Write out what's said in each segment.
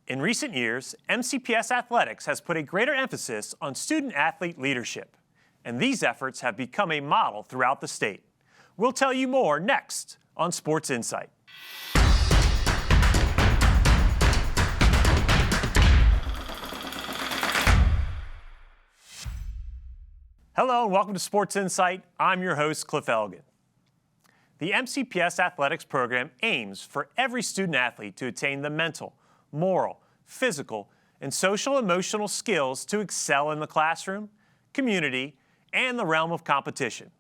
In recent years, MCPS Athletics has put a greater emphasis on student-athlete leadership, and these efforts have become a model throughout the state. We'll tell you more next on Sports Insight. Hello and welcome to Sports Insight. I'm your host, Cliff Elgin. The MCPS Athletics program aims for every student-athlete to attain the mental, moral, physical, and social-emotional skills to excel in the classroom, community, and the realm of competition.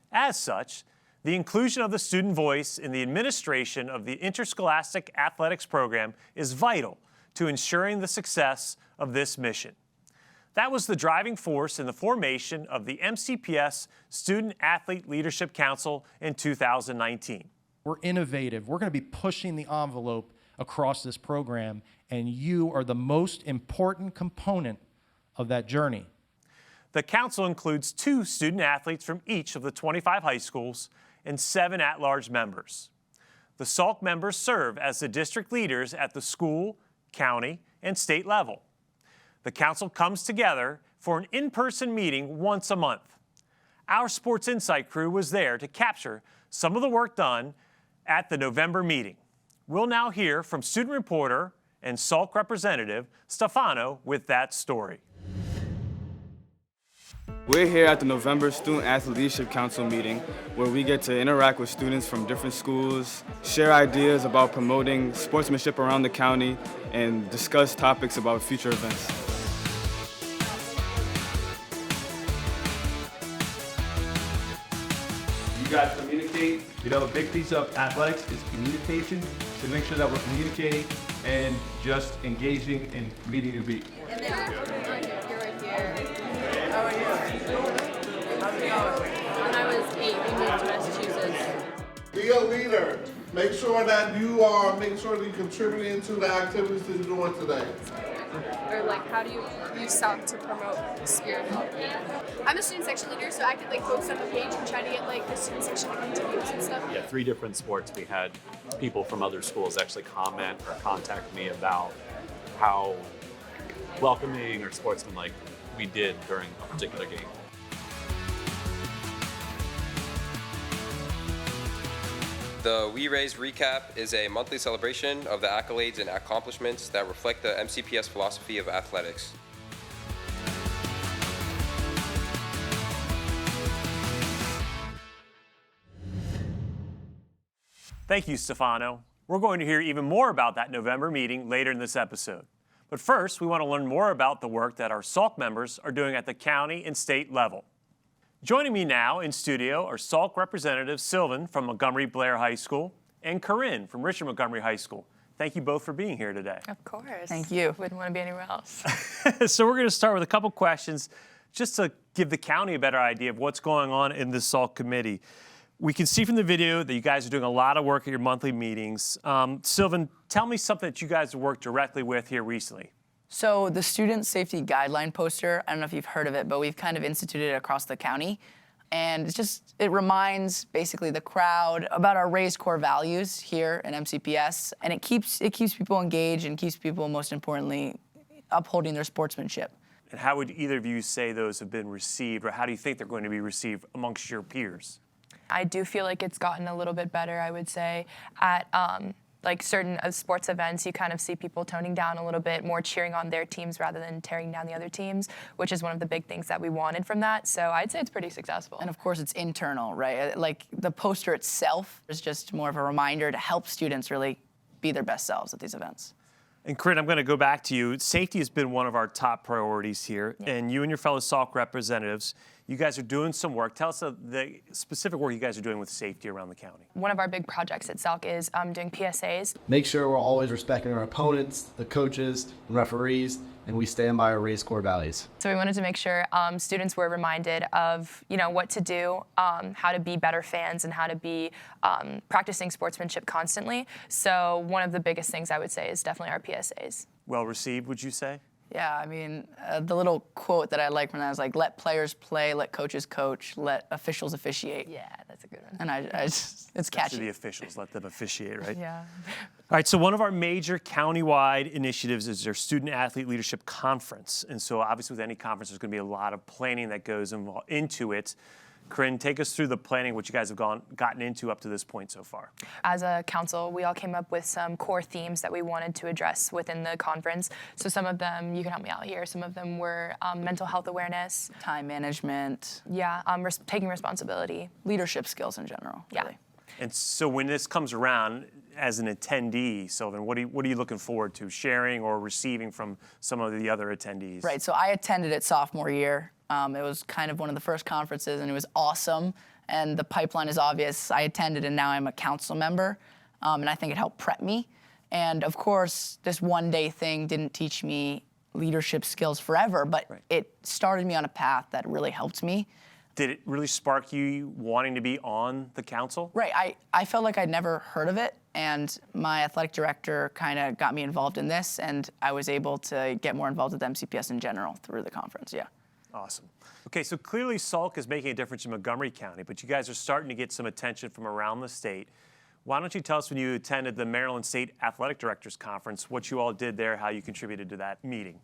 As such, the inclusion of the student voice in the administration of the interscholastic athletics program is vital to ensuring the success of this mission. That was the driving force in the formation of the MCPS Student Athlete Leadership Council in 2019. We're innovative. We're going to be pushing the envelope across this program, and you are the most important component of that journey. The council includes 2 student athletes from each of the 25 high schools and 7 at-large members. The SALC members serve as the district leaders at the school, county, and state level. The council comes together for an in-person meeting once a month. Our Sports Insight crew was there to capture some of the work done at the November meeting. We'll now hear from student reporter and SALC representative Stefano with that story. We're here at the November Student Athlete Leadership Council meeting where we get to interact with students from different schools, share ideas about promoting sportsmanship around the county, and discuss topics about future events. You guys communicate. You know, a big piece of athletics is communication, to make sure that we're communicating and just engaging in meeting new people. And then you're right here. How are you? How's it going? When I was 8, we moved to Massachusetts. Be a leader. Make sure that you are contributing to the activities that you're doing today. Or like, how do you use SALC to promote the spirit of help? I'm a student section leader, so I could like post on the page and try to get like the student section to come to meetings and stuff. Yeah, 3 different sports. We had people from other schools actually comment or contact me about how welcoming or sportsmanlike we did during a particular game. The We Raise Recap is a monthly celebration of the accolades and accomplishments that reflect the MCPS philosophy of athletics. Thank you, Stefano. We're going to hear even more about that November meeting later in this episode. But first, we want to learn more about the work that our SALC members are doing at the county and state level. Joining me now in studio are SALC Representative Sylvan from Montgomery-Blair High School and Corinne from Richard Montgomery High School. Thank you both for being here today. Of course. Thank you. Wouldn't want to be anywhere else. So we're going to start with a couple questions just to give the county a better idea of what's going on in this SALC committee. We can see from the video that you guys are doing a lot of work at your monthly meetings. Sylvan, tell me something that you guys have worked directly with here recently. So the Student Safety Guideline poster, I don't know if you've heard of it, but we've kind of instituted it across the county. And it reminds basically the crowd about our raised core values here in MCPS. And it keeps people engaged and keeps people, most importantly, upholding their sportsmanship. And how would either of you say those have been received, or how do you think they're going to be received amongst your peers? I do feel like it's gotten a little bit better, I would say, at like certain sports events. You kind of see people toning down a little bit, more cheering on their teams rather than tearing down the other teams, which is one of the big things that we wanted from that. So I'd say it's pretty successful. And of course, it's internal, right? Like the poster itself is just more of a reminder to help students really be their best selves at these events. And Corinne, I'm going to go back to you. Safety has been one of our top priorities here, and you and your fellow SALC representatives, you guys are doing some work. Tell us the specific work you guys are doing with safety around the county. One of our big projects at SALC is doing PSAs. Make sure we're always respecting our opponents, the coaches, and referees, and we stand by our raised core values. So we wanted to make sure students were reminded of, what to do, how to be better fans, and how to be practicing sportsmanship constantly. So one of the biggest things I would say is definitely our PSAs. Well received, would you say? Yeah, I mean, the little quote that I like from that is like, let players play, let coaches coach, let officials officiate. Yeah, that's a good one. And it's catchy. The officials, let them officiate, right? Yeah. All right, so one of our major countywide initiatives is our Student Athlete Leadership Conference. And so obviously with any conference, there's going to be a lot of planning that goes into it. Corinne, take us through the planning, what you guys have gotten into up to this point so far. As a council, we all came up with some core themes that we wanted to address within the conference. So some of them, you can help me out here, some of them were mental health awareness. Time management. Yeah, taking responsibility. Leadership skills in general, really. Yeah. And so when this comes around, as an attendee, Sylvan, what are you looking forward to sharing or receiving from some of the other attendees? Right, so I attended it sophomore year. It was kind of one of the first conferences, and it was awesome. And the pipeline is obvious. I attended, and now I'm a council member, and I think it helped prep me. And of course, this one-day thing didn't teach me leadership skills forever, but it started me on a path that really helped me. Did it really spark you wanting to be on the council? Right, I felt like I'd never heard of it, and my athletic director kind of got me involved in this, and I was able to get more involved with MCPS in general through the conference, yeah. Awesome. Okay, so clearly SALC is making a difference in Montgomery County, but you guys are starting to get some attention from around the state. Why don't you tell us when you attended the Maryland State Athletic Directors Conference, what you all did there, how you contributed to that meeting?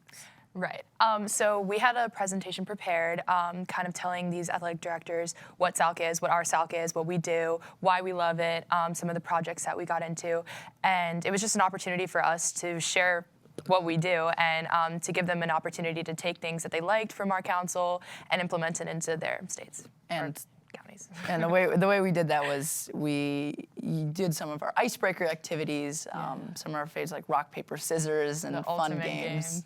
Right. So we had a presentation prepared, kind of telling these athletic directors what SALC is, what our SALC is, what we do, why we love it, some of the projects that we got into. And it was just an opportunity for us to share what we do and to give them an opportunity to take things that they liked from our council and implement it into their states and counties. And the way we did that was we did some of our icebreaker activities, some of our favorites like rock, paper, scissors, and fun games.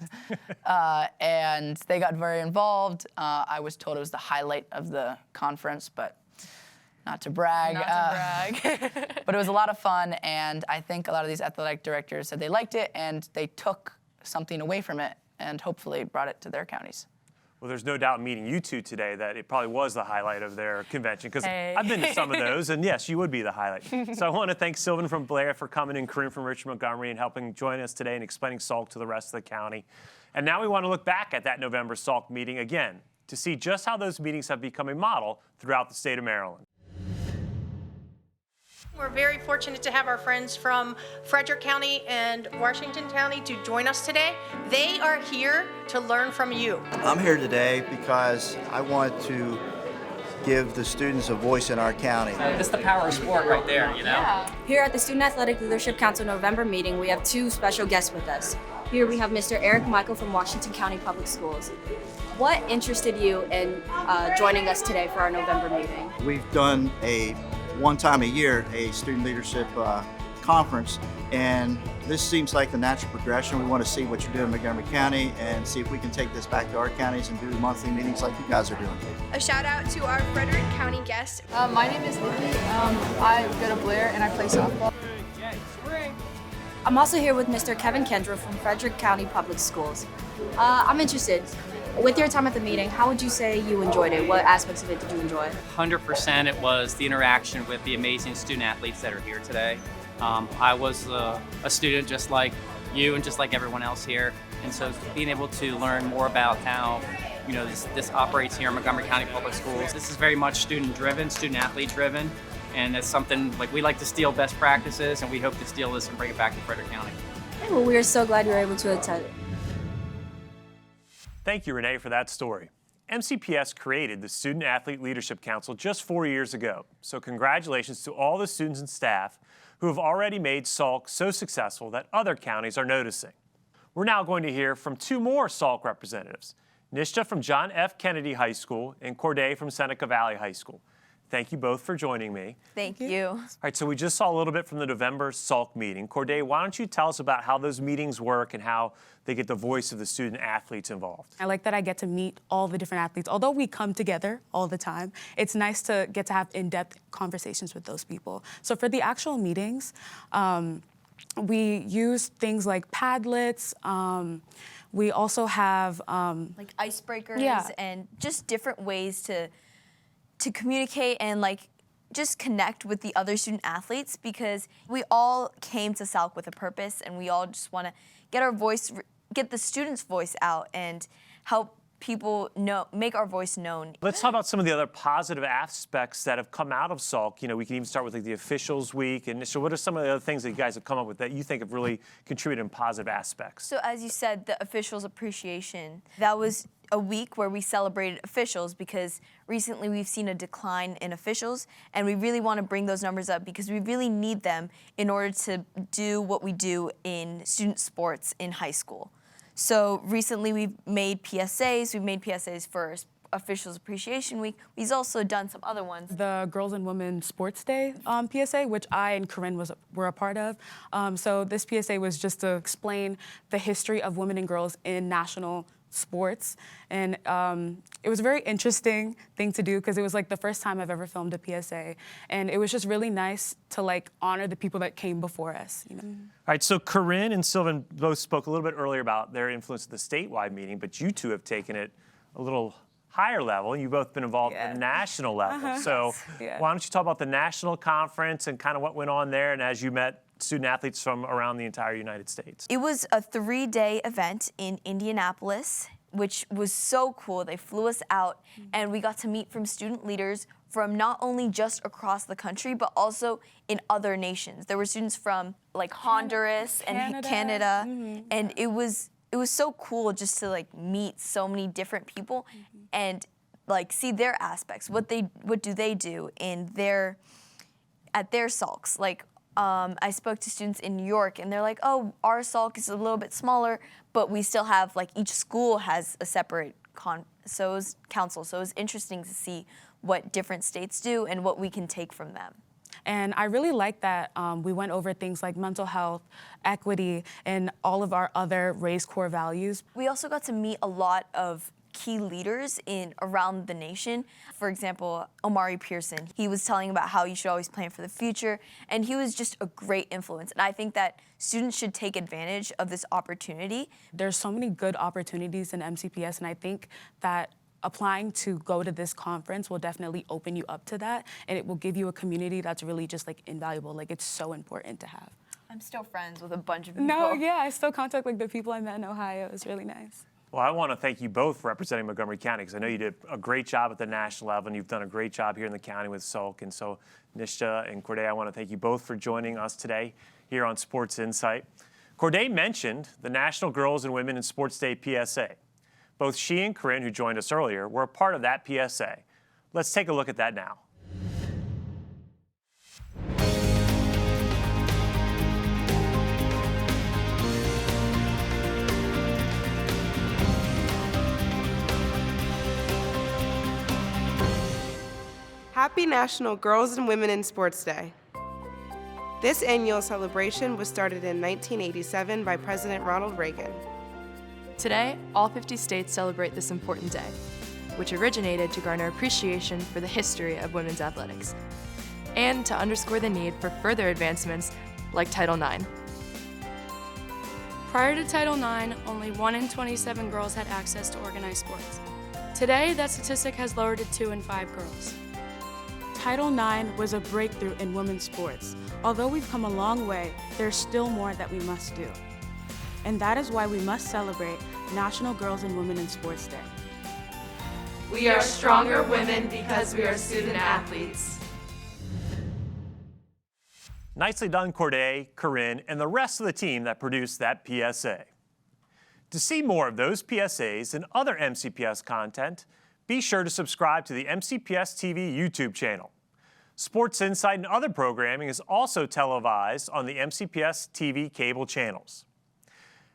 And they got very involved. I was told it was the highlight of the conference, but not to brag. But it was a lot of fun, and I think a lot of these athletic directors said they liked it, and they took something away from it, and hopefully brought it to their counties. Well, there's no doubt meeting you two today that it probably was the highlight of their convention, because I've been to some of those, and yes, you would be the highlight. So I want to thank Sylvan from Blair for coming in, Corinne from Richmond Montgomery, and helping join us today and explaining SALC to the rest of the county. And now we want to look back at that November SALC meeting again to see just how those meetings have become a model throughout the state of Maryland. We're very fortunate to have our friends from Frederick County and Washington County to join us today. They are here to learn from you. I'm here today because I want to give the students a voice in our county. This is the power of sport right there, you know? Yeah. Here at the Student Athletic Leadership Council November meeting, we have two special guests with us. Here we have Mr. Eric Michael from Washington County Public Schools. What interested you in joining us today for our November meeting? We've done one time a year, a student leadership conference, and this seems like the natural progression. We want to see what you're doing in Montgomery County and see if we can take this back to our counties and do monthly meetings like you guys are doing. A shout out to our Frederick County guest. My name is Nikki. I go to Blair and I play softball. I'm also here with Mr. Kevin Kendra from Frederick County Public Schools. I'm interested. With your time at the meeting, how would you say you enjoyed it? What aspects of it did you enjoy? 100% it was the interaction with the amazing student athletes that are here today. I was a student just like you and just like everyone else here. And so being able to learn more about how this operates here in Montgomery County Public Schools. This is very much student driven, student athlete driven. And it's something like we like to steal best practices, and we hope to steal this and bring it back to Frederick County. Well, we are so glad you were able to attend. Thank you, Renee, for that story. MCPS created the Student Athlete Leadership Council just 4 years ago. So congratulations to all the students and staff who have already made SALC so successful that other counties are noticing. We're now going to hear from two more SALC representatives, Nishta from John F. Kennedy High School and Corday from Seneca Valley High School. Thank you both for joining me. Thank you. All right, so we just saw a little bit from the November SALC meeting. Corday, why don't you tell us about how those meetings work and how they get the voice of the student athletes involved? I like that I get to meet all the different athletes. Although we come together all the time, it's nice to get to have in-depth conversations with those people. So for the actual meetings, we use things like Padlets. We also have like icebreakers and just different ways to communicate and just connect with the other student athletes, because we all came to SALC with a purpose, and we all just want to get our voice, get the students' voice out and help make our voice known. Let's talk about some of the other positive aspects that have come out of SALC. We can even start with like the Officials Week. And so what are some of the other things that you guys have come up with that you think have really contributed in positive aspects? So as you said, the Officials Appreciation, that was a week where we celebrated officials because recently we've seen a decline in officials, and we really want to bring those numbers up because we really need them in order to do what we do in student sports in high school. So recently we've made PSAs. We've made PSAs for Officials Appreciation Week. We've also done some other ones. The Girls and Women Sports Day PSA, which I and Corinne were a part of. So this PSA was just to explain the history of women and girls in national sports. And it was a very interesting thing to do because it was like the first time I've ever filmed a PSA. And it was just really nice to like honor the people that came before us. All right, so Corinne and Sylvan both spoke a little bit earlier about their influence at the statewide meeting, but you two have taken it a little higher level, and you've both been involved at the national level. So why don't you talk about the national conference and kind of what went on there, and as you met student athletes from around the entire United States? It was a 3-day event in Indianapolis, which was so cool. They flew us out, and we got to meet from student leaders from not only just across the country, but also in other nations. There were students from like Honduras and Canada, and it was so cool just to like meet so many different people and like see their aspects. What do they do at their SALCs? Like I spoke to students in New York, and they're like, oh, our SALC is a little bit smaller, but we still have, like, each school has a separate council. So it was interesting to see what different states do and what we can take from them. And I really like that we went over things like mental health, equity, and all of our other raised core values. We also got to meet a lot of key leaders around the nation. For example, Omari Pearson. He was telling about how you should always plan for the future, and he was just a great influence. And I think that students should take advantage of this opportunity. There's so many good opportunities in MCPS, and I think that applying to go to this conference will definitely open you up to that, and it will give you a community that's really just like invaluable. Like, it's so important to have. I'm still friends with a bunch of people. No, yeah, I still contact like the people I met in Ohio. It was really nice. Well, I want to thank you both for representing Montgomery County, because I know you did a great job at the national level, and you've done a great job here in the county with SALC. And so, Nishta and Corday, I want to thank you both for joining us today here on Sports Insight. Corday mentioned the National Girls and Women in Sports Day PSA. Both she and Corinne, who joined us earlier, were a part of that PSA. Let's take a look at that now. Happy National Girls and Women in Sports Day. This annual celebration was started in 1987 by President Ronald Reagan. Today, all 50 states celebrate this important day, which originated to garner appreciation for the history of women's athletics, and to underscore the need for further advancements like Title IX. Prior to Title IX, only 1 in 27 girls had access to organized sports. Today, that statistic has lowered to 2 in 5 girls. Title IX was a breakthrough in women's sports. Although we've come a long way, there's still more that we must do. And that is why we must celebrate National Girls and Women in Sports Day. We are stronger women because we are student athletes. Nicely done, Corday, Corinne, and the rest of the team that produced that PSA. To see more of those PSAs and other MCPS content, be sure to subscribe to the MCPS TV YouTube channel. Sports Insight and other programming is also televised on the MCPS TV cable channels.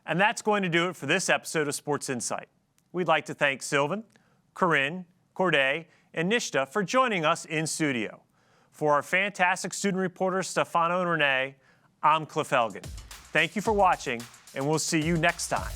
And that's going to do it for this episode of Sports Insight. We'd like to thank Sylvan, Corinne, Corday, and Nishta for joining us in studio. For our fantastic student reporters, Stefano and Renee, I'm Cliff Elgin. Thank you for watching, and we'll see you next time.